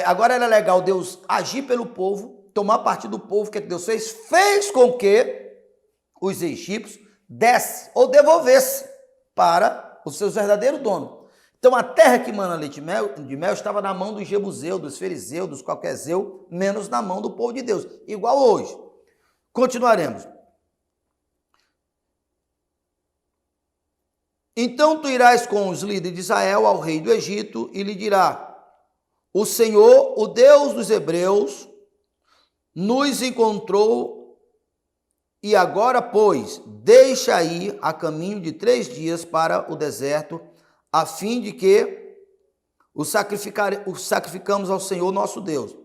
agora era legal Deus agir pelo povo, tomar partido do povo. O que Deus fez? Fez com que os egípcios dessem ou devolvessem para os seus verdadeiros donos. Então a terra que mana leite de mel estava na mão dos jebuseus, dos fariseus, dos qualquerzeus, menos na mão do povo de Deus. Igual hoje. Continuaremos. Então tu irás com os líderes de Israel ao rei do Egito e lhe dirá: o Senhor, o Deus dos hebreus, nos encontrou e agora, pois, deixa ir a caminho de 3 dias para o deserto, a fim de que o sacrificamos ao Senhor nosso Deus.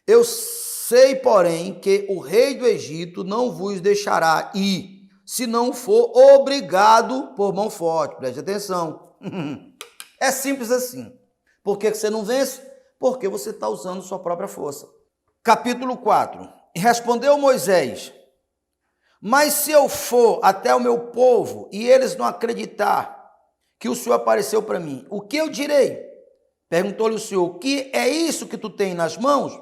Eu sei, porém, que o rei do Egito não vos deixará ir, se não for obrigado por mão forte. Preste atenção. É simples assim. Por que você não vence? Porque você está usando sua própria força. Capítulo 4. Respondeu Moisés: mas se eu for até o meu povo e eles não acreditar que o Senhor apareceu para mim, o que eu direi? Perguntou-lhe o Senhor: o que é isso que tu tem nas mãos?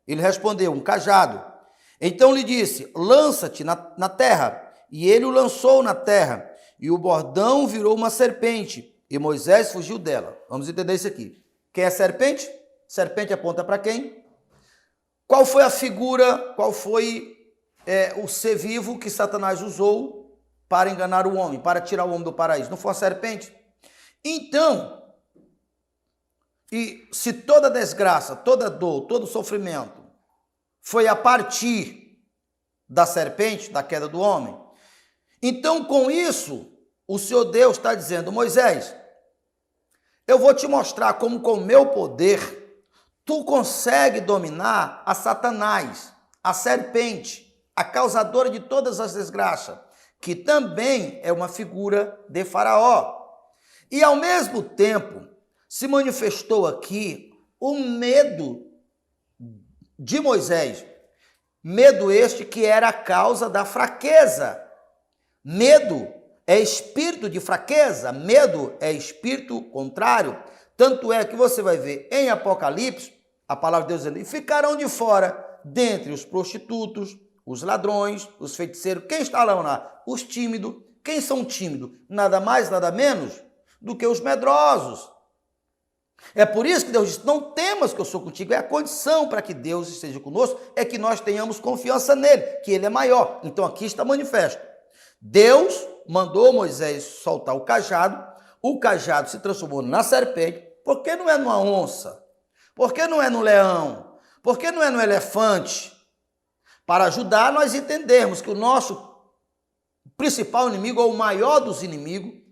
Ele respondeu: um cajado. Então lhe disse: lança-te na terra. E ele o lançou na terra, e o bordão virou uma serpente, e Moisés fugiu dela. Vamos entender isso aqui. Quem é serpente? Serpente aponta para quem? Qual foi a figura, qual foi o ser vivo que Satanás usou para enganar o homem, para tirar o homem do paraíso? Não foi a serpente? Então, e se toda desgraça, toda dor, todo sofrimento foi a partir da serpente, da queda do homem, então com isso o Senhor Deus está dizendo: Moisés, eu vou te mostrar como com o meu poder tu consegue dominar a Satanás, a serpente, a causadora de todas as desgraças, que também é uma figura de Faraó. E ao mesmo tempo se manifestou aqui o medo de Moisés, medo este que era a causa da fraqueza. Medo é espírito de fraqueza, medo é espírito contrário. Tanto é que você vai ver em Apocalipse, a palavra de Deus dizendo: e ficarão de fora, dentre os prostitutos, os ladrões, os feiticeiros. Quem está lá? Os tímidos. Quem são tímidos? Nada mais, nada menos do que os medrosos. É por isso que Deus diz: não temas que eu sou contigo. É a condição para que Deus esteja conosco, é que nós tenhamos confiança nele, que ele é maior. Então aqui está manifesto. Deus mandou Moisés soltar o cajado se transformou na serpente. Por que não é numa onça? Por que não é no leão? Por que não é no elefante? Para ajudar nós entendermos que o nosso principal inimigo, ou o maior dos inimigos,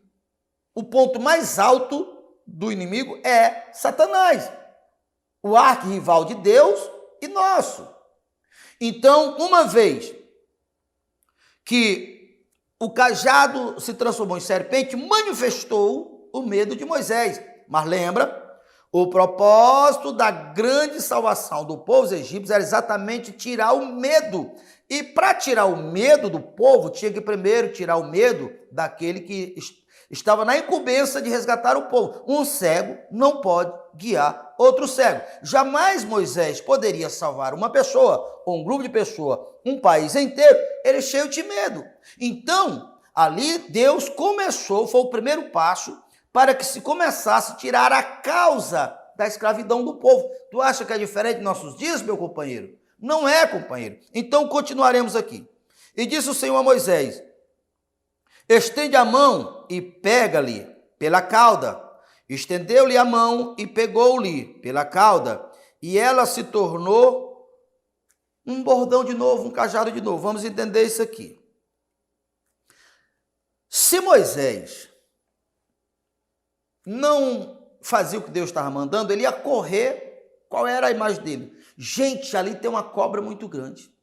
o ponto mais alto do inimigo é Satanás, o arquirrival de Deus e nosso. Então, uma vez que o cajado se transformou em serpente, manifestou o medo de Moisés. Mas lembra, o propósito da grande salvação do povo egípcio era exatamente tirar o medo. E para tirar o medo do povo, tinha que primeiro tirar o medo daquele que estava na incumbência de resgatar o povo. Um cego não pode guiar outro cego. Jamais Moisés poderia salvar uma pessoa, ou um grupo de pessoas, um país inteiro, ele cheio de medo. Então, ali Deus começou, foi o primeiro passo para que se começasse a tirar a causa da escravidão do povo. Tu acha que é diferente de nossos dias, meu companheiro? Não é, companheiro. Então, continuaremos aqui. E disse o Senhor a Moisés: estende a mão e pega-lhe pela cauda. Estendeu-lhe a mão e pegou-lhe pela cauda, e ela se tornou um bordão de novo, um cajado de novo. Vamos entender isso aqui. Se Moisés não fazia o que Deus estava mandando, ele ia correr. Qual era a imagem dele? Gente, ali tem uma cobra muito grande.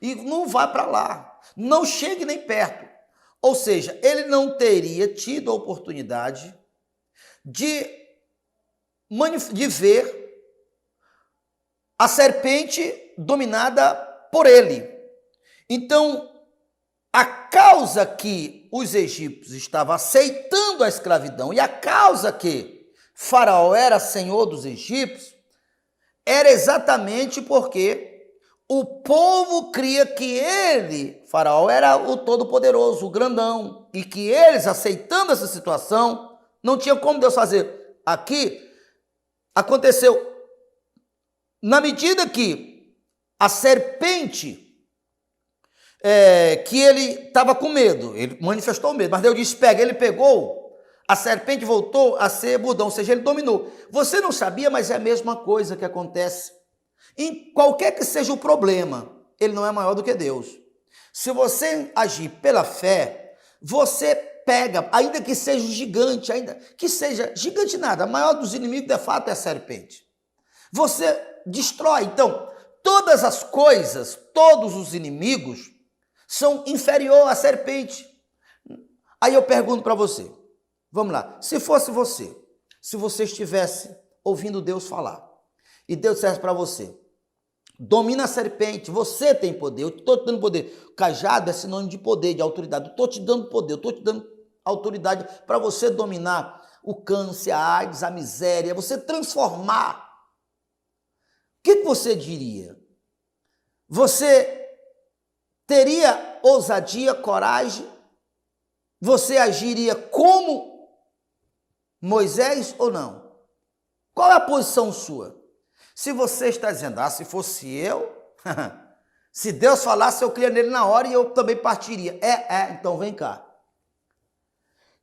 E não vai para lá. Não chegue nem perto. Ou seja, ele não teria tido a oportunidade de ver a serpente dominada por ele. Então, a causa que os egípcios estavam aceitando a escravidão e a causa que Faraó era senhor dos egípcios era exatamente porque o povo cria que ele, Faraó, era o todo-poderoso, o grandão, e que eles, aceitando essa situação, não tinha como Deus fazer. Aqui aconteceu, na medida que a serpente, que ele estava com medo, ele manifestou medo, mas Deus disse, pega, ele pegou, a serpente voltou a ser burdão, ou seja, ele dominou. Você não sabia, mas é a mesma coisa que acontece. Em qualquer que seja o problema, ele não é maior do que Deus. Se você agir pela fé, você pega, ainda que seja gigante, ainda que seja gigante nada, a maior dos inimigos de fato é a serpente. Você destrói. Então, todas as coisas, todos os inimigos são inferiores à serpente. Aí eu pergunto para você, vamos lá, se fosse você, se você estivesse ouvindo Deus falar, e Deus dissesse para você, domina a serpente, você tem poder, eu estou te dando poder. Cajado é sinônimo de poder, de autoridade. Eu estou te dando poder, eu estou te dando autoridade para você dominar o câncer, a AIDS, a miséria, você transformar. O que você diria? Você teria ousadia, coragem? Você agiria como Moisés ou não? Qual é a posição sua? Se você está dizendo, se fosse eu, se Deus falasse, eu cria nele na hora e eu também partiria. Então vem cá.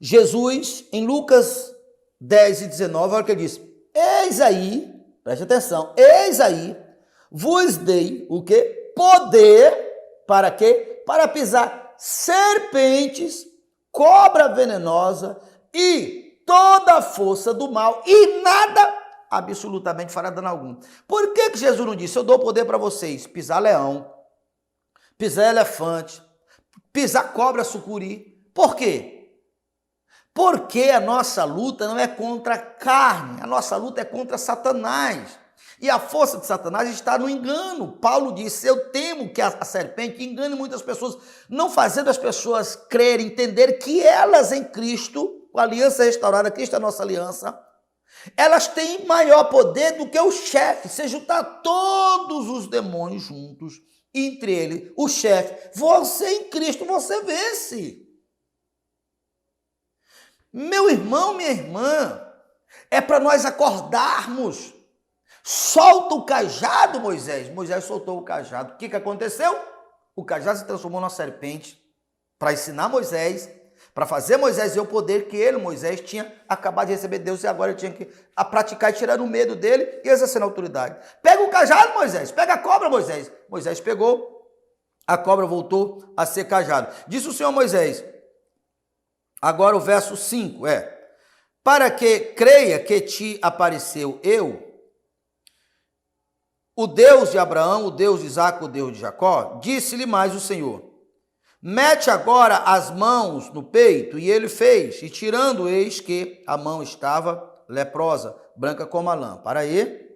Jesus, em Lucas 10 e 19, olha o que ele diz. Eis aí, preste atenção, eis aí, vos dei o quê? Poder, para quê? Para pisar serpentes, cobra venenosa e toda a força do mal e nada absolutamente fará dano algum. Por que Jesus não disse, eu dou poder para vocês, pisar leão, pisar elefante, pisar cobra, sucuri? Por quê? Porque a nossa luta não é contra a carne, a nossa luta é contra Satanás. E a força de Satanás está no engano. Paulo disse, eu temo que a serpente engane muitas pessoas, não fazendo as pessoas crerem, entender que elas em Cristo, com a aliança restaurada, Cristo é a nossa aliança, elas têm maior poder do que o chefe. Se juntar todos os demônios juntos, entre eles, o chefe, você em Cristo, você vence. Meu irmão, minha irmã, é para nós acordarmos. Solta o cajado, Moisés. Moisés soltou o cajado. O que aconteceu? O cajado se transformou numa serpente para ensinar Moisés, para fazer Moisés ver o poder que ele, Moisés, tinha acabado de receber de Deus e agora ele tinha que praticar, tirando o medo dele e exercendo a autoridade. Pega o cajado, Moisés. Pega a cobra, Moisés. Moisés pegou, a cobra voltou a ser cajado. Disse o Senhor a Moisés, agora o verso 5 para que creia que te apareceu eu, o Deus de Abraão, o Deus de Isaque, o Deus de Jacó, disse-lhe mais o Senhor, mete agora as mãos no peito, e ele fez, e tirando, eis que a mão estava leprosa, branca como a lã. Para aí,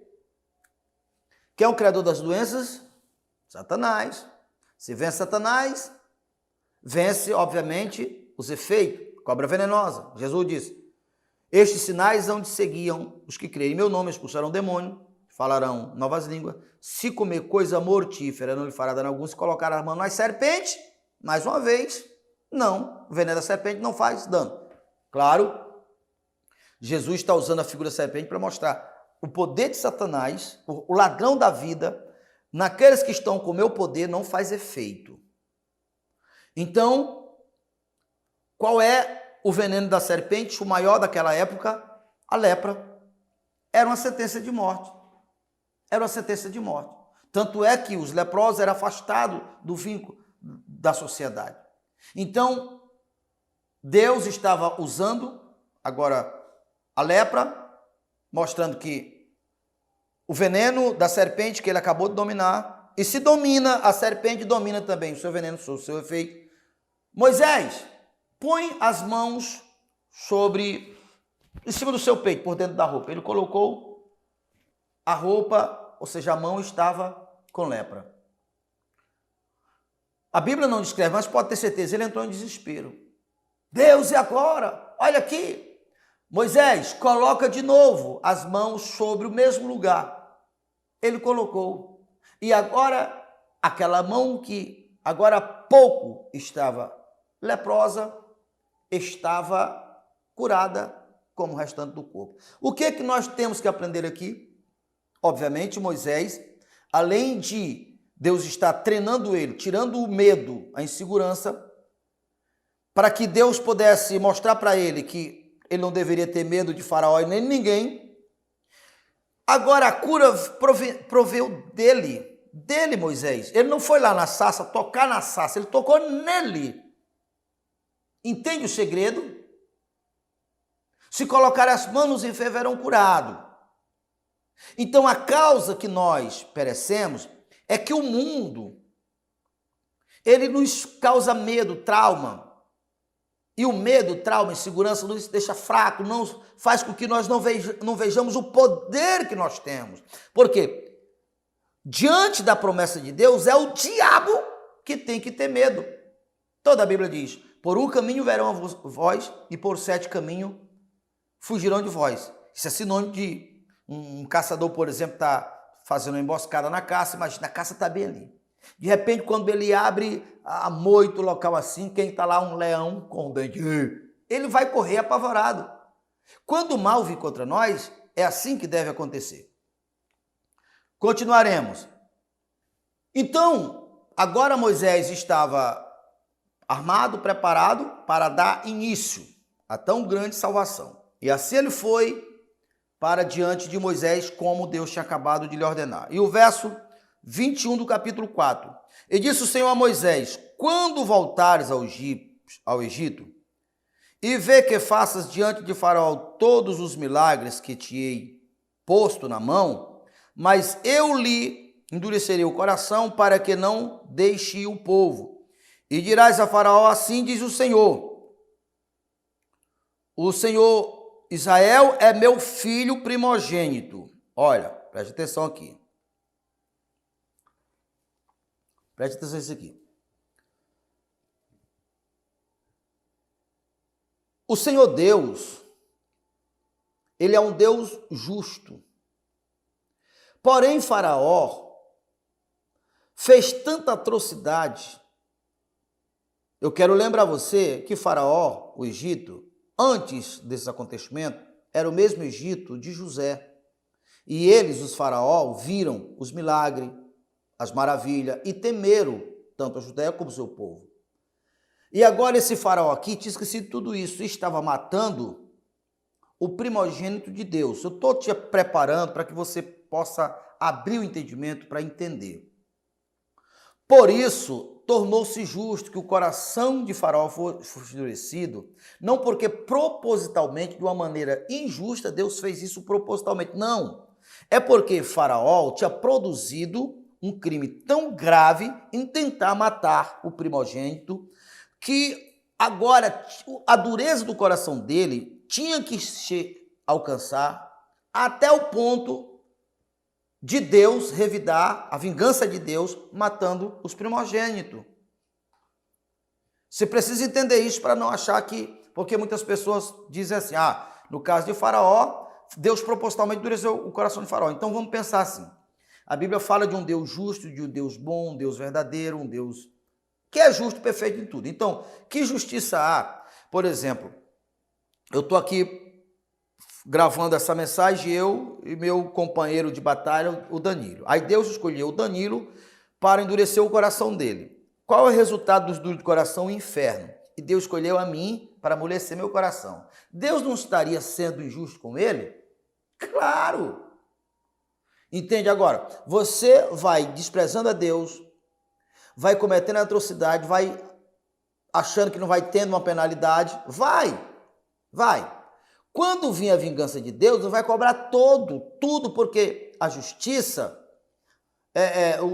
quem é o criador das doenças? Satanás. Se vence Satanás, vence, obviamente, os efeitos, cobra venenosa. Jesus disse, estes sinais hão de seguiam os que creem em meu nome, expulsarão demônio, falarão novas línguas, se comer coisa mortífera não lhe fará dano algum, se colocar a mão nas serpentes, mais uma vez, não, o veneno da serpente não faz dano. Claro, Jesus está usando a figura da serpente para mostrar o poder de Satanás, o ladrão da vida, naqueles que estão com o meu poder não faz efeito. Então, qual é o veneno da serpente? O maior daquela época, a lepra. Era uma sentença de morte. Era uma sentença de morte. Tanto é que os leprosos eram afastados do vínculo da sociedade. Então, Deus estava usando agora a lepra, mostrando que o veneno da serpente que ele acabou de dominar, e se domina, a serpente domina também o seu veneno, o seu efeito. Moisés, põe as mãos em cima do seu peito, por dentro da roupa. Ele colocou a roupa, ou seja, a mão estava com lepra. A Bíblia não descreve, mas pode ter certeza, ele entrou em desespero. Deus, e agora? Olha aqui. Moisés, coloca de novo as mãos sobre o mesmo lugar. ele colocou. E agora, aquela mão que agora há pouco estava leprosa, estava curada como o restante do corpo. O que é que nós temos que aprender aqui? Obviamente, Moisés, além de Deus estar treinando ele, tirando o medo, a insegurança, para que Deus pudesse mostrar para ele que ele não deveria ter medo de Faraó e nem de ninguém. Agora a cura proveu dele, Moisés. Ele não foi lá na sarça tocar na sarça, ele tocou nele. Entende o segredo? Se colocar as mãos nos enfermos, serão curados. Então a causa que nós perecemos é que o mundo, ele nos causa medo, trauma. E o medo, trauma, insegurança nos deixa fraco, não faz com que nós não vejamos o poder que nós temos. Por quê? Diante da promessa de Deus, é o diabo que tem que ter medo. Toda a Bíblia diz, por um caminho verão a vós e por 7 caminhos fugirão de vós. Isso é sinônimo de um caçador, por exemplo, está fazendo uma emboscada na caça, imagina, a caça está bem ali. De repente, quando ele abre a moita, o local assim, quem está lá, um leão com o dente, ele vai correr apavorado. Quando o mal vir contra nós, é assim que deve acontecer. Continuaremos. Então, agora Moisés estava armado, preparado para dar início a tão grande salvação. E assim ele foi para diante de Moisés, como Deus tinha acabado de lhe ordenar. E o verso 21 do capítulo 4. E disse o Senhor a Moisés, quando voltares ao Egito, e vê que faças diante de Faraó todos os milagres que te hei posto na mão, mas eu lhe endurecerei o coração para que não deixe o povo. E dirás a Faraó, assim diz o Senhor Israel é meu filho primogênito. Olha, preste atenção aqui. Preste atenção nisso aqui. O Senhor Deus, ele é um Deus justo. Porém, Faraó fez tanta atrocidade. Eu quero lembrar você que Faraó, o Egito, antes desse acontecimento, era o mesmo Egito de José. E eles, os Faraó, viram os milagres, as maravilhas e temeram tanto a Judéia como o seu povo. E agora esse Faraó aqui tinha esquecido tudo isso e estava matando o primogênito de Deus. Eu estou te preparando para que você possa abrir o entendimento para entender. Por isso, tornou-se justo que o coração de Faraó fosse endurecido, não porque propositalmente, de uma maneira injusta, Deus fez isso propositalmente. Não. É porque Faraó tinha produzido um crime tão grave em tentar matar o primogênito, que agora a dureza do coração dele tinha que se alcançar até o ponto de Deus revidar a vingança de Deus matando os primogênitos. Você precisa entender isso para não achar que... Porque muitas pessoas dizem assim, no caso de Faraó, Deus propositalmente endureceu o coração de Faraó. Então vamos pensar assim. A Bíblia fala de um Deus justo, de um Deus bom, um Deus verdadeiro, um Deus que é justo e perfeito em tudo. Então, que justiça há? Por exemplo, eu estou aqui gravando essa mensagem, eu e meu companheiro de batalha, o Danilo. Aí Deus escolheu o Danilo para endurecer o coração dele. Qual é o resultado dos duros de coração? O inferno. E Deus escolheu a mim para amolecer meu coração. Deus não estaria sendo injusto com ele? Claro! Entende agora? Você vai desprezando a Deus, vai cometendo atrocidade, vai achando que não vai tendo uma penalidade. Vai! Quando vir a vingança de Deus, Deus vai cobrar tudo, porque a justiça,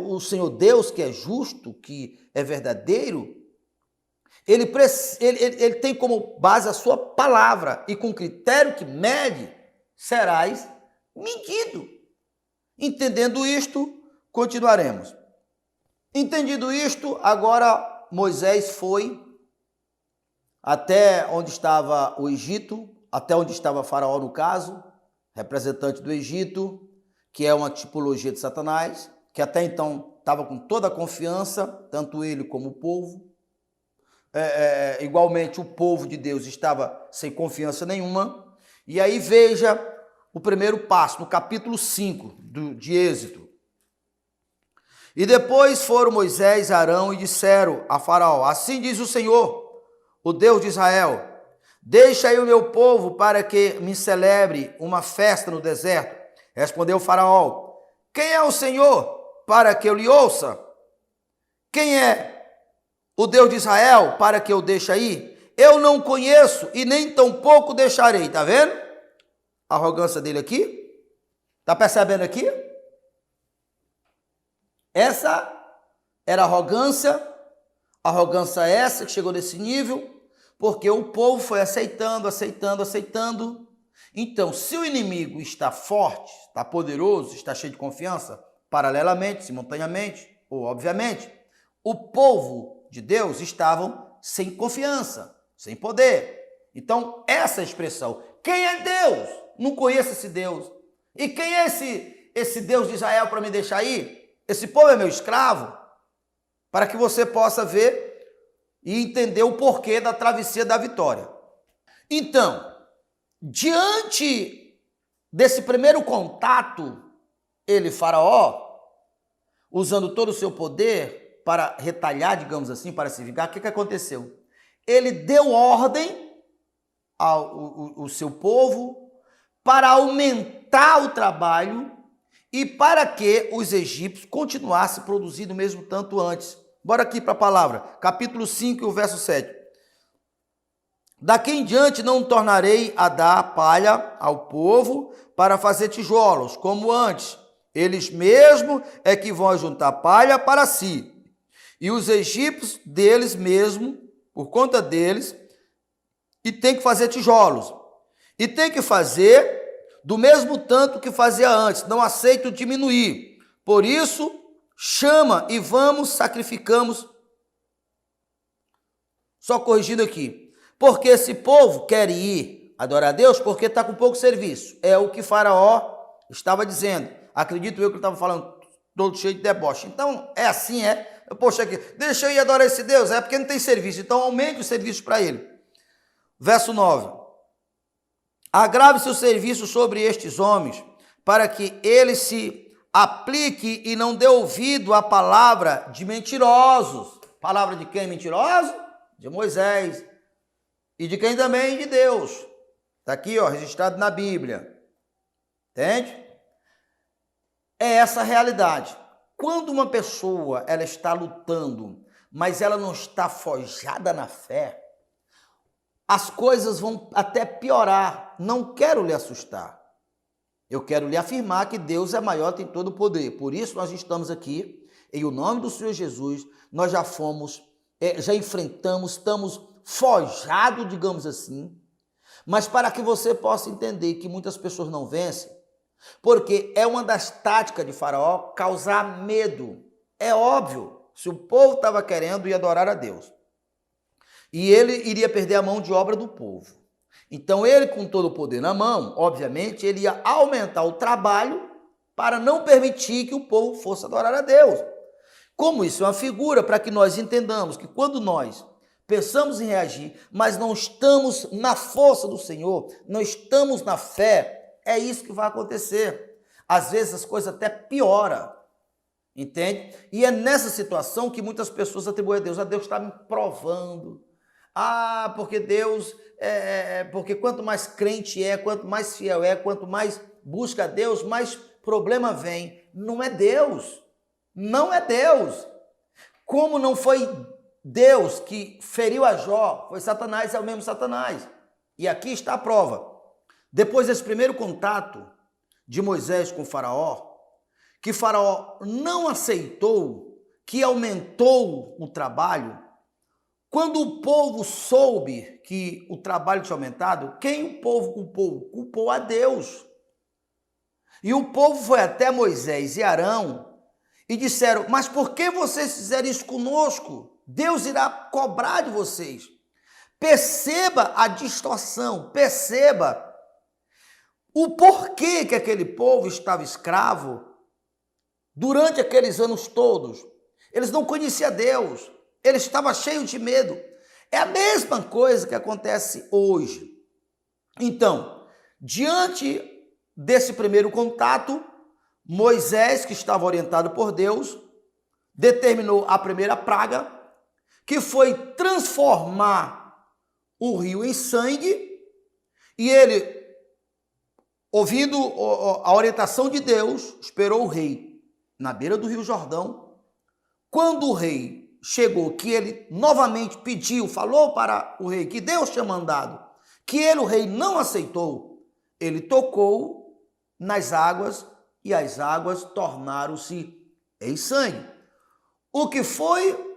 o Senhor Deus, que é justo, que é verdadeiro, ele tem como base a sua palavra, e com critério que mede, serás medido. Entendendo isto, continuaremos. Entendido isto, agora Moisés foi até onde estava o Egito, até onde estava Faraó no caso, representante do Egito, que é uma tipologia de Satanás, que até então estava com toda a confiança, tanto ele como o povo. Igualmente o povo de Deus estava sem confiança nenhuma. E aí veja o primeiro passo, no capítulo 5 de Êxodo. E depois foram Moisés e Arão e disseram a Faraó: assim diz o Senhor, o Deus de Israel, deixa aí o meu povo para que me celebre uma festa no deserto. Respondeu o Faraó: quem é o Senhor para que eu lhe ouça? Quem é o Deus de Israel para que eu deixe aí? Eu não conheço e nem tampouco deixarei. Tá vendo a arrogância dele aqui? Tá percebendo aqui? Essa era arrogância essa que chegou nesse nível, porque o povo foi aceitando. Então, se o inimigo está forte, está poderoso, está cheio de confiança, paralelamente, simultaneamente, ou obviamente, o povo de Deus estavam sem confiança, sem poder. Então, essa expressão, quem é Deus? Não conheço esse Deus. E quem é esse Deus de Israel para me deixar aí? Esse povo é meu escravo, para que você possa ver e entender o porquê da travessia da vitória. Então, diante desse primeiro contato, Faraó, usando todo o seu poder para retalhar, digamos assim, para se vingar, o que aconteceu? Ele deu ordem ao seu povo para aumentar o trabalho e para que os egípcios continuassem produzindo o mesmo tanto antes. Bora aqui para a palavra, capítulo 5, o verso 7. Daqui em diante não tornarei a dar palha ao povo para fazer tijolos, como antes. Eles mesmos é que vão juntar palha para si. E os egípcios deles mesmo, por conta deles, e tem que fazer tijolos. E tem que fazer do mesmo tanto que fazia antes, não aceito diminuir. Por isso, chama e vamos, sacrificamos. Só corrigindo aqui. Porque esse povo quer ir adorar a Deus porque está com pouco serviço. É o que Faraó estava dizendo. Acredito eu que ele estava falando todo cheio de deboche. Então, é assim, é. Poxa, aqui, deixa eu ir adorar esse Deus. É porque não tem serviço. Então, aumente o serviço para ele. Verso 9. Agrave-se o serviço sobre estes homens, para que ele se aplique e não dê ouvido à palavra de mentirosos. Palavra de quem mentiroso? De Moisés. E de quem também? De Deus. Está aqui, ó, registrado na Bíblia. Entende? É essa a realidade. Quando uma pessoa ela está lutando, mas ela não está forjada na fé, as coisas vão até piorar. Não quero lhe assustar. Eu quero lhe afirmar que Deus é maior, tem todo o poder. Por isso nós estamos aqui, em o nome do Senhor Jesus, nós já fomos, já enfrentamos, estamos forjados, digamos assim, mas para que você possa entender que muitas pessoas não vencem, porque é uma das táticas de Faraó causar medo. É óbvio, se o povo estava querendo ir adorar a Deus, e ele iria perder a mão de obra do povo. Então ele, com todo o poder na mão, obviamente, ele ia aumentar o trabalho para não permitir que o povo fosse adorar a Deus. Como isso é uma figura para que nós entendamos que quando nós pensamos em reagir, mas não estamos na força do Senhor, não estamos na fé, é isso que vai acontecer. Às vezes as coisas até pioram, entende? E é nessa situação que muitas pessoas atribuem a Deus. A Deus está me provando. Ah, porque Deus, porque quanto mais crente é, quanto mais fiel é, quanto mais busca a Deus, mais problema vem. Não é Deus. Não é Deus. Como não foi Deus que feriu a Jó, foi Satanás, é o mesmo Satanás. E aqui está a prova. Depois desse primeiro contato de Moisés com Faraó, que Faraó não aceitou, que aumentou o trabalho, quando o povo soube que o trabalho tinha aumentado, quem o povo culpou? Culpou a Deus. E o povo foi até Moisés e Arão e disseram: mas por que vocês fizeram isso conosco? Deus irá cobrar de vocês. Perceba a distorção, perceba. o porquê que aquele povo estava escravo durante aqueles anos todos. Eles não conheciam Deus, eles estavam cheios de medo. É a mesma coisa que acontece hoje. Então, diante desse primeiro contato, Moisés, que estava orientado por Deus, determinou a primeira praga, que foi transformar o rio em sangue, e ele, ouvindo a orientação de Deus, esperou o rei na beira do rio Jordão. Quando o rei chegou, que ele novamente pediu, falou para o rei que Deus tinha mandado, que ele, o rei, não aceitou, ele tocou nas águas e as águas tornaram-se em sangue. O que foi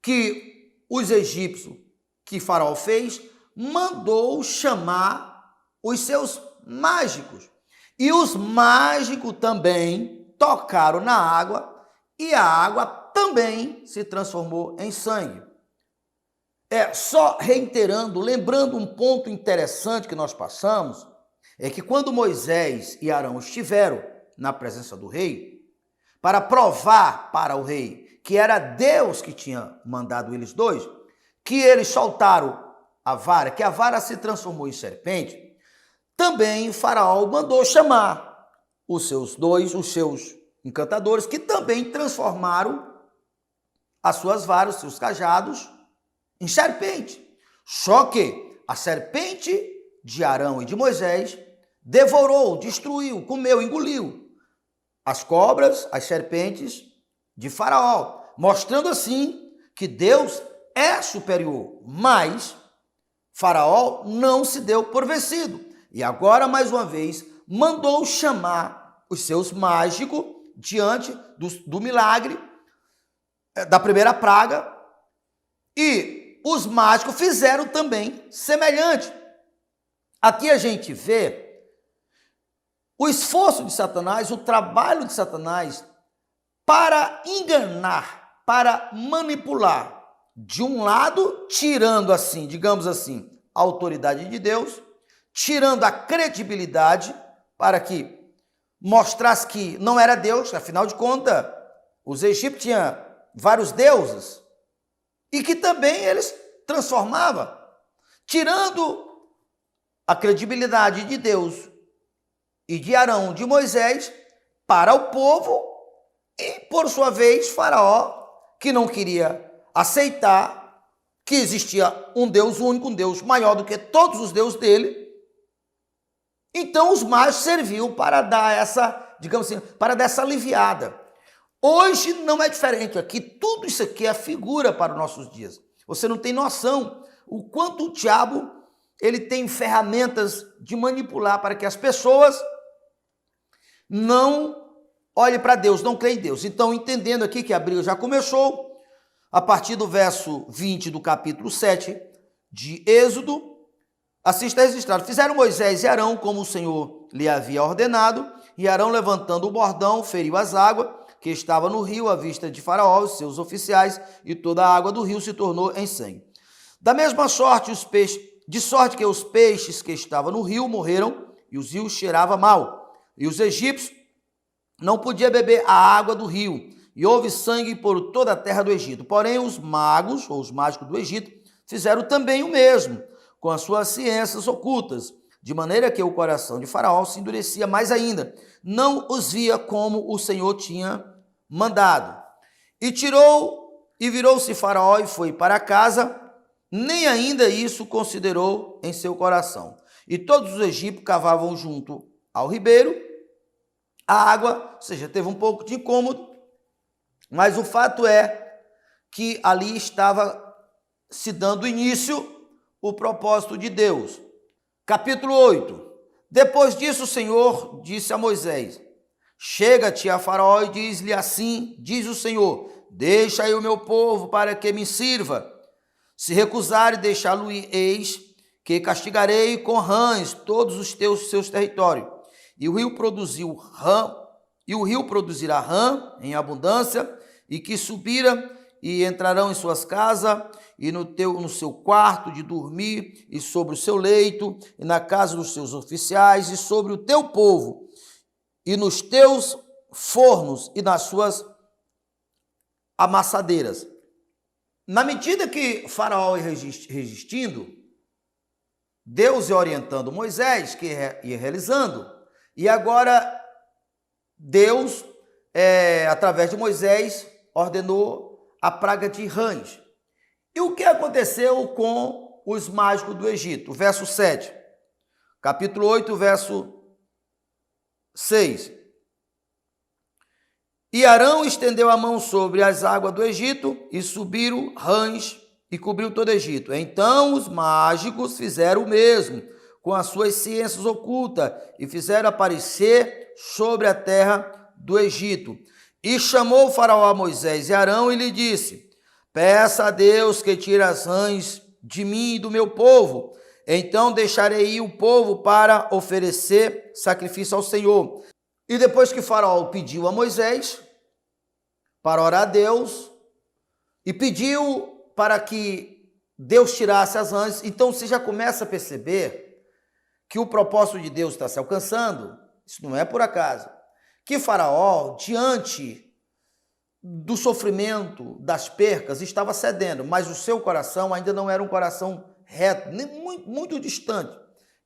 que os egípcios, que Faraó fez, mandou chamar os seus mágicos. E os mágicos também tocaram na água e a água também se transformou em sangue. Só reiterando, lembrando um ponto interessante que nós passamos, é que quando Moisés e Arão estiveram na presença do rei, para provar para o rei que era Deus que tinha mandado eles dois, que eles soltaram a vara, que a vara se transformou em serpente, também Faraó mandou chamar os seus encantadores, que também transformaram as suas varas, os seus cajados, em serpente. Só que a serpente de Arão e de Moisés devorou, destruiu, comeu, engoliu as cobras, as serpentes de Faraó, mostrando assim que Deus é superior. Mas Faraó não se deu por vencido. E agora, mais uma vez, mandou chamar os seus mágicos diante do milagre da primeira praga, e os mágicos fizeram também semelhante. Aqui a gente vê o esforço de Satanás, o trabalho de Satanás para enganar, para manipular. De um lado, tirando assim, digamos assim, a autoridade de Deus, tirando a credibilidade para que mostrasse que não era Deus, afinal de contas, os egípcios tinham vários deuses, e que também eles transformavam, tirando a credibilidade de Deus e de Arão, de Moisés, para o povo, e por sua vez Faraó, que não queria aceitar que existia um Deus único, um Deus maior do que todos os deuses dele. Então os mágicos serviam para dar essa, digamos assim, para dar essa aliviada. Hoje não é diferente. Aqui tudo isso aqui é figura para os nossos dias. Você não tem noção o quanto o diabo ele tem ferramentas de manipular para que as pessoas não olhem para Deus, não creem em Deus. Então, entendendo aqui que a briga já começou, a partir do verso 20 do capítulo 7 de Êxodo, assim está registrado: fizeram Moisés e Arão como o Senhor lhe havia ordenado, e Arão, levantando o bordão, feriu as águas que estava no rio à vista de Faraó, os seus oficiais, e toda a água do rio se tornou em sangue. Da mesma sorte, de sorte que os peixes que estavam no rio morreram, e os rios cheiravam mal, e os egípcios não podiam beber a água do rio, e houve sangue por toda a terra do Egito. Porém, os magos, ou os mágicos do Egito, fizeram também o mesmo, com as suas ciências ocultas, de maneira que o coração de Faraó se endurecia mais ainda, não os via como o Senhor tinha mandado. E virou-se Faraó e foi para casa, nem ainda isso considerou em seu coração. E todos os egípcios cavavam junto ao ribeiro a água, ou seja, teve um pouco de incômodo, mas o fato é que ali estava se dando início o propósito de Deus. Capítulo 8. Depois disso, o Senhor disse a Moisés: chega-te a Faraó e diz-lhe assim, diz o Senhor: deixa aí o meu povo para que me sirva. Se recusar e deixá-lo ir, eis que castigarei com rãs todos os seus territórios. E o rio produzirá rã em abundância, e que subira e entrarão em suas casas, e no seu quarto de dormir, e sobre o seu leito, e na casa dos seus oficiais, e sobre o teu povo, e nos teus fornos, e nas suas amassadeiras. Na medida que Faraó ia resistindo, Deus ia orientando Moisés, que ia realizando, e agora Deus, através de Moisés, ordenou a praga de rãs. E o que aconteceu com os mágicos do Egito? Verso 7, capítulo 8, verso 6. E Arão estendeu a mão sobre as águas do Egito, e subiram rãs e cobriu todo o Egito. Então os mágicos fizeram o mesmo, com as suas ciências ocultas, e fizeram aparecer sobre a terra do Egito. E chamou o Faraó a Moisés e Arão e lhe disse: peça a Deus que tire as rãs de mim e do meu povo. Então deixarei ir o povo para oferecer sacrifício ao Senhor. E depois que Faraó pediu a Moisés para orar a Deus e pediu para que Deus tirasse as rãs, então você já começa a perceber que o propósito de Deus está se alcançando. Isso não é por acaso. Que Faraó, diante do sofrimento, das percas, estava cedendo, mas o seu coração ainda não era um coração reto, nem muito distante.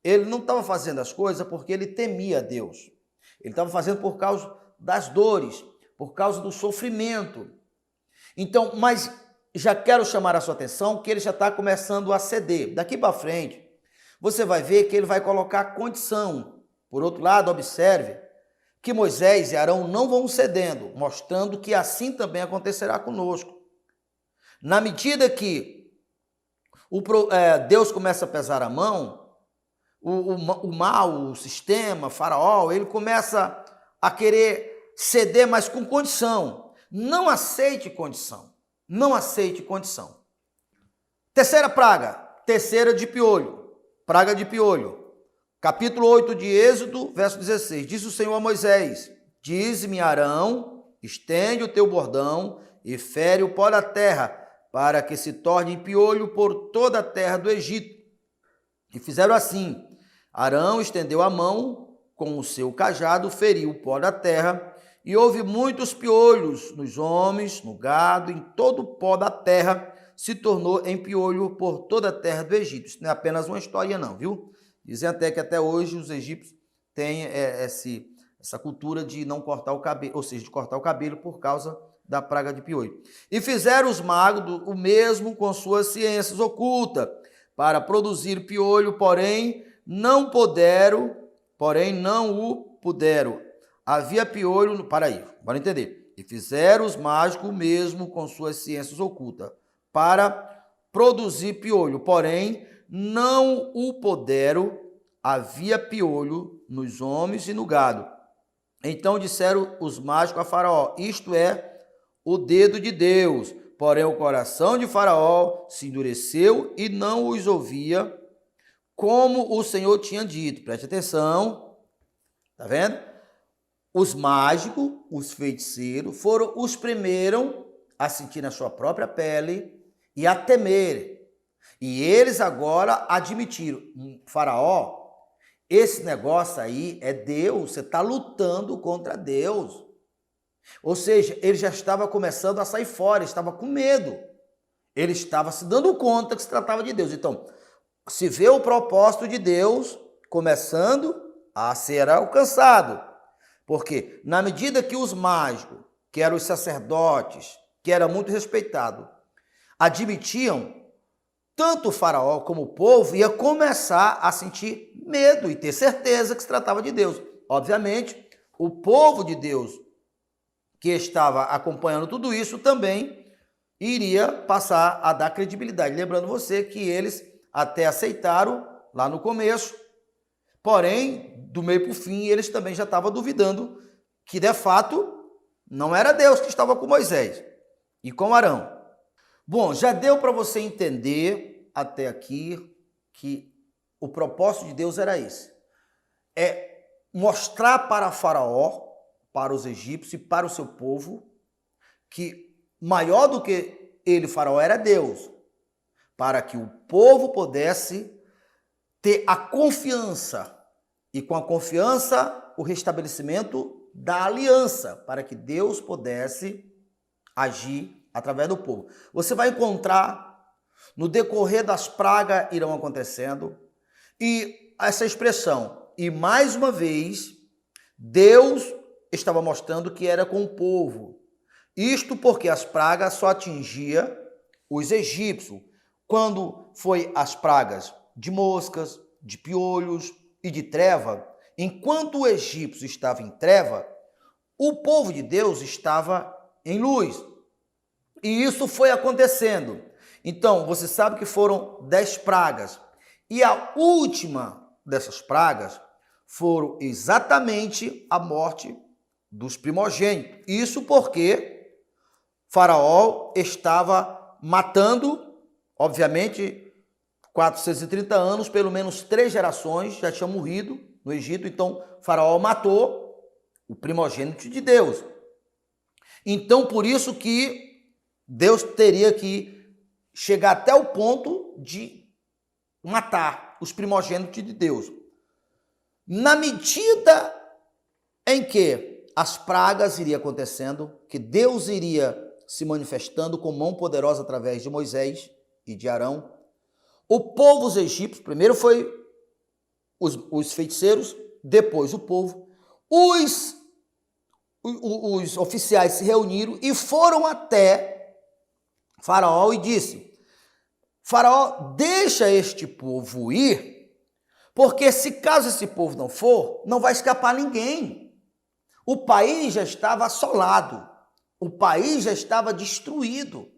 Ele não estava fazendo as coisas porque ele temia Deus. Ele estava fazendo por causa das dores, por causa do sofrimento. Então, mas já quero chamar a sua atenção que ele já está começando a ceder. Daqui para frente, você vai ver que ele vai colocar condição. Por outro lado, observe que Moisés e Arão não vão cedendo, mostrando que assim também acontecerá conosco. Na medida que Deus começa a pesar a mão, o mal, o sistema, Faraó, ele começa a querer ceder, mas com condição. Não aceite condição. Não aceite condição. Terceira praga, terceira de piolho. Praga de piolho. Capítulo 8 de Êxodo, verso 16. Disse o Senhor a Moisés: dize-me, Arão, estende o teu bordão e fere o pó da terra, para que se torne em piolho por toda a terra do Egito. E fizeram assim. Arão estendeu a mão com o seu cajado, feriu o pó da terra, e houve muitos piolhos nos homens, no gado, em todo o pó da terra, se tornou em piolho por toda a terra do Egito. Isso não é apenas uma história não, viu? Dizem até que até hoje os egípcios têm essa cultura de não cortar o cabelo, ou seja, de cortar o cabelo por causa da praga de piolho. E fizeram os magos o mesmo com suas ciências ocultas, para produzir piolho, porém não o puderam. Havia piolho, para aí, bora entender. E fizeram os mágicos o mesmo com suas ciências ocultas, para produzir piolho, porém não o puderam. Havia piolho nos homens e no gado. Então disseram os mágicos a Faraó: isto é o dedo de Deus. Porém o coração de Faraó se endureceu e não os ouvia, como o Senhor tinha dito. Preste atenção, tá vendo? Os mágicos, os feiticeiros, foram os primeiros a sentir na sua própria pele e a temer. E eles agora admitiram: Faraó, esse negócio aí é Deus, você está lutando contra Deus. Ou seja, ele já estava começando a sair fora, estava com medo. Ele estava se dando conta que se tratava de Deus. Então, se vê o propósito de Deus começando a ser alcançado. Porque na medida que os mágicos, que eram os sacerdotes, que era muito respeitado, admitiam, tanto o Faraó como o povo ia começar a sentir medo e ter certeza que se tratava de Deus. Obviamente, o povo de Deus que estava acompanhando tudo isso também iria passar a dar credibilidade. Lembrando você que eles até aceitaram lá no começo, porém, do meio para o fim, eles também já estavam duvidando que, de fato, não era Deus que estava com Moisés e com Arão. Bom, já deu para você entender até aqui que o propósito de Deus era esse. É mostrar para Faraó, para os egípcios e para o seu povo, que maior do que ele, Faraó, era Deus, para que o povo pudesse ter a confiança, e com a confiança, o restabelecimento da aliança, para que Deus pudesse agir através do povo. Você vai encontrar, no decorrer das pragas irão acontecendo, e essa expressão, e mais uma vez, Deus estava mostrando que era com o povo. Isto porque as pragas só atingiam os egípcios. Quando foi as pragas de moscas, de piolhos e de treva, enquanto o egípcio estava em treva, o povo de Deus estava em luz. E isso foi acontecendo. Então, você sabe que foram 10 pragas. E a última dessas pragas foram exatamente a morte dos primogênitos. Isso porque Faraó estava matando, obviamente, 430 anos, pelo menos 3 gerações já tinham morrido no Egito. Então, Faraó matou o primogênito de Deus. Então, por isso que Deus teria que chegar até o ponto de matar os primogênitos de Deus. Na medida em que as pragas iriam acontecendo, que Deus iria se manifestando com mão poderosa através de Moisés e de Arão, o povo dos egípcios, primeiro foi os feiticeiros, depois o povo, os oficiais se reuniram e foram até Faraó e disse: Faraó, deixa este povo ir, porque se caso esse povo não for, não vai escapar ninguém. O país já estava assolado, o país já estava destruído.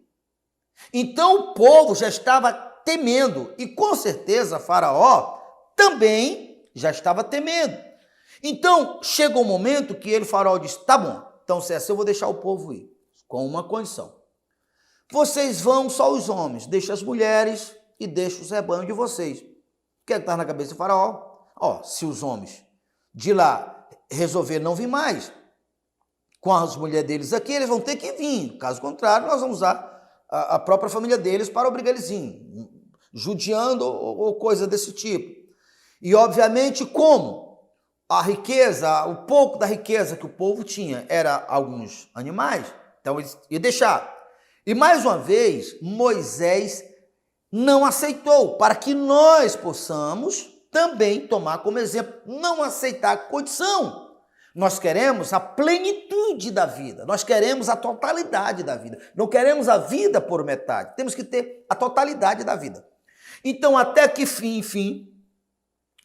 Então o povo já estava temendo, e com certeza Faraó também já estava temendo. Então chegou um momento que ele, Faraó, disse: tá bom, então se é assim eu vou deixar o povo ir, com uma condição. Vocês vão só os homens, deixa as mulheres e deixa os rebanhos de vocês. O que é que está na cabeça do Faraó? Se os homens de lá resolver não vir mais, com as mulheres deles aqui, eles vão ter que vir. Caso contrário, nós vamos usar a própria família deles para obrigar eles a ir, judiando ou coisa desse tipo. E, obviamente, como a riqueza, o pouco da riqueza que o povo tinha era alguns animais, então eles iam deixar. E, mais uma vez, Moisés não aceitou, para que nós possamos também tomar como exemplo, não aceitar a condição. Nós queremos a plenitude da vida, nós queremos a totalidade da vida, não queremos a vida por metade, temos que ter a totalidade da vida. Então, até que enfim,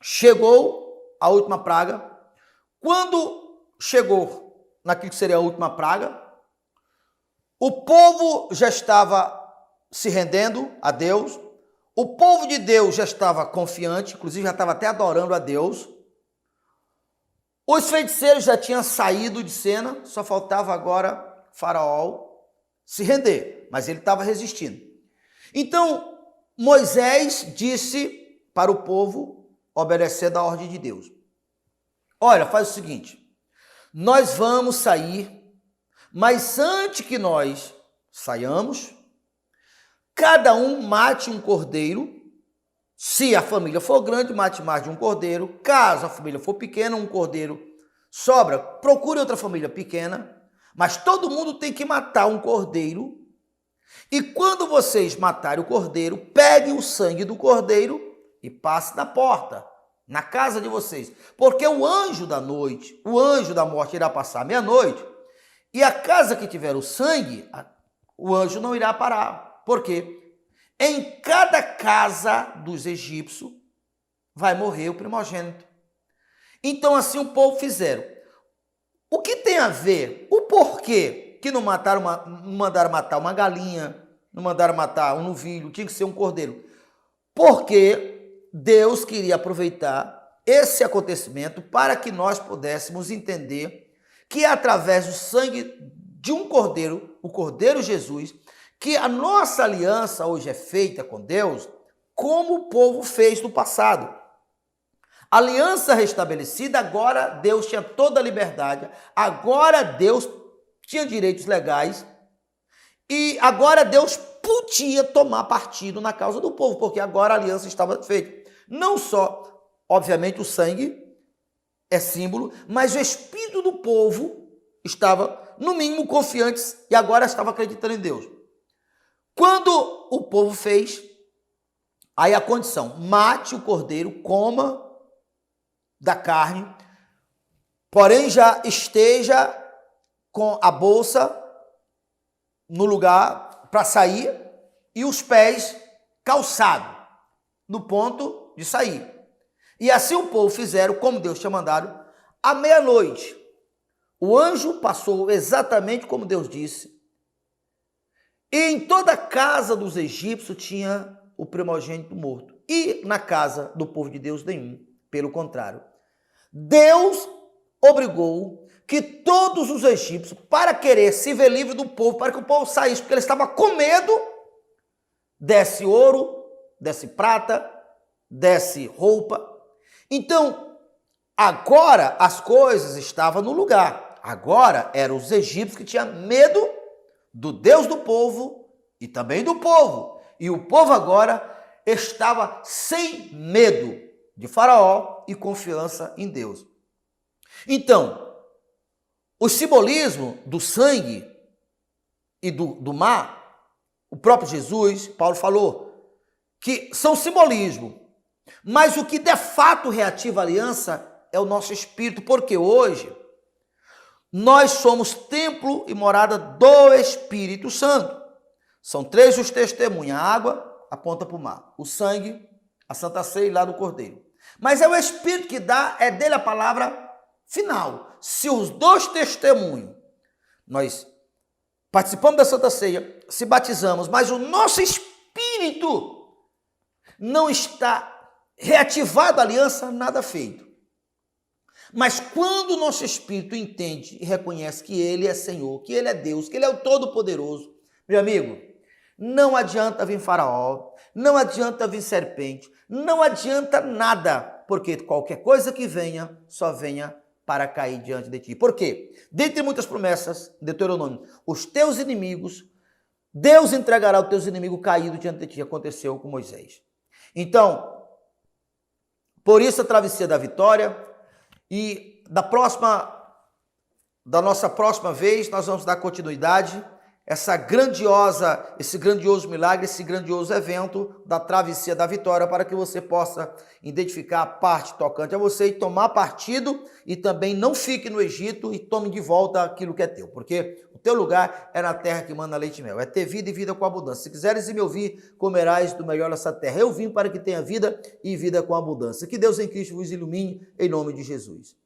chegou a última praga. Quando chegou naquilo que seria a última praga, o povo já estava se rendendo a Deus, o povo de Deus já estava confiante, inclusive já estava até adorando a Deus. Os feiticeiros já tinham saído de cena, só faltava agora Faraó se render, mas ele estava resistindo. Então, Moisés disse para o povo obedecer da ordem de Deus: olha, faz o seguinte, nós vamos sair, mas antes que nós saiamos, cada um mate um cordeiro. Se a família for grande, mate mais de um cordeiro. Caso a família for pequena, um cordeiro sobra. Procure outra família pequena, mas todo mundo tem que matar um cordeiro. E quando vocês matarem o cordeiro, peguem o sangue do cordeiro e passe na porta, na casa de vocês. Porque o anjo da noite, o anjo da morte irá passar meia-noite, e a casa que tiver o sangue, o anjo não irá parar. Por quê? Em cada casa dos egípcios vai morrer o primogênito. Então assim o povo fizeram. O que tem a ver? O porquê que não mandaram matar uma galinha, não mandaram matar um novilho, tinha que ser um cordeiro? Porque Deus queria aproveitar esse acontecimento para que nós pudéssemos entender que através do sangue de um cordeiro, o Cordeiro Jesus, que a nossa aliança hoje é feita com Deus, como o povo fez no passado. Aliança restabelecida, agora Deus tinha toda a liberdade, agora Deus tinha direitos legais, e agora Deus podia tomar partido na causa do povo, porque agora a aliança estava feita. Não só, obviamente, o sangue é símbolo, mas o espírito do povo estava, no mínimo, confiante e agora estava acreditando em Deus. Quando o povo fez, aí a condição, mate o cordeiro, coma da carne, porém já esteja com a bolsa no lugar para sair e os pés calçados no ponto de sair. E assim o povo fizeram como Deus tinha mandado. À meia-noite, o anjo passou exatamente como Deus disse. E em toda a casa dos egípcios tinha o primogênito morto. E na casa do povo de Deus nenhum. Pelo contrário, Deus obrigou que todos os egípcios, para querer se ver livre do povo, para que o povo saísse, porque ele estava com medo, desse ouro, desse prata, desse roupa. Então, agora as coisas estavam no lugar. Agora eram os egípcios que tinham medo do Deus do povo e também do povo. E o povo agora estava sem medo de Faraó e confiança em Deus. Então, o simbolismo do sangue e do mar, o próprio Jesus, Paulo falou, que são simbolismo. Mas o que de fato reativa a aliança é o nosso espírito, porque hoje nós somos templo e morada do Espírito Santo. São 3 os testemunhos, a água aponta para o mar, o sangue, a Santa Ceia e lá do Cordeiro. Mas é o Espírito que dá, é dele a palavra final. Se os 2 testemunhos, nós participamos da Santa Ceia, se batizamos, mas o nosso espírito não está reativado à aliança, nada feito. Mas quando o nosso espírito entende e reconhece que Ele é Senhor, que Ele é Deus, que Ele é o Todo-Poderoso, meu amigo, não adianta vir Faraó, não adianta vir serpente, não adianta nada, porque qualquer coisa que venha, só venha para cair diante de ti. Por quê? Dentre muitas promessas, Deuteronômio, os teus inimigos, Deus entregará os teus inimigos caídos diante de ti. Aconteceu com Moisés. Então, por isso a travessia da vitória, e da nossa próxima vez, nós vamos dar continuidade esse grandioso milagre, esse grandioso evento da travessia da vitória, para que você possa identificar a parte tocante a você e tomar partido, e também não fique no Egito e tome de volta aquilo que é teu, porque o teu lugar é na terra que manda leite e mel, é ter vida e vida com abundância. Se quiseres me ouvir, comerás do melhor dessa terra. Eu vim para que tenha vida e vida com abundância. Que Deus em Cristo vos ilumine, em nome de Jesus.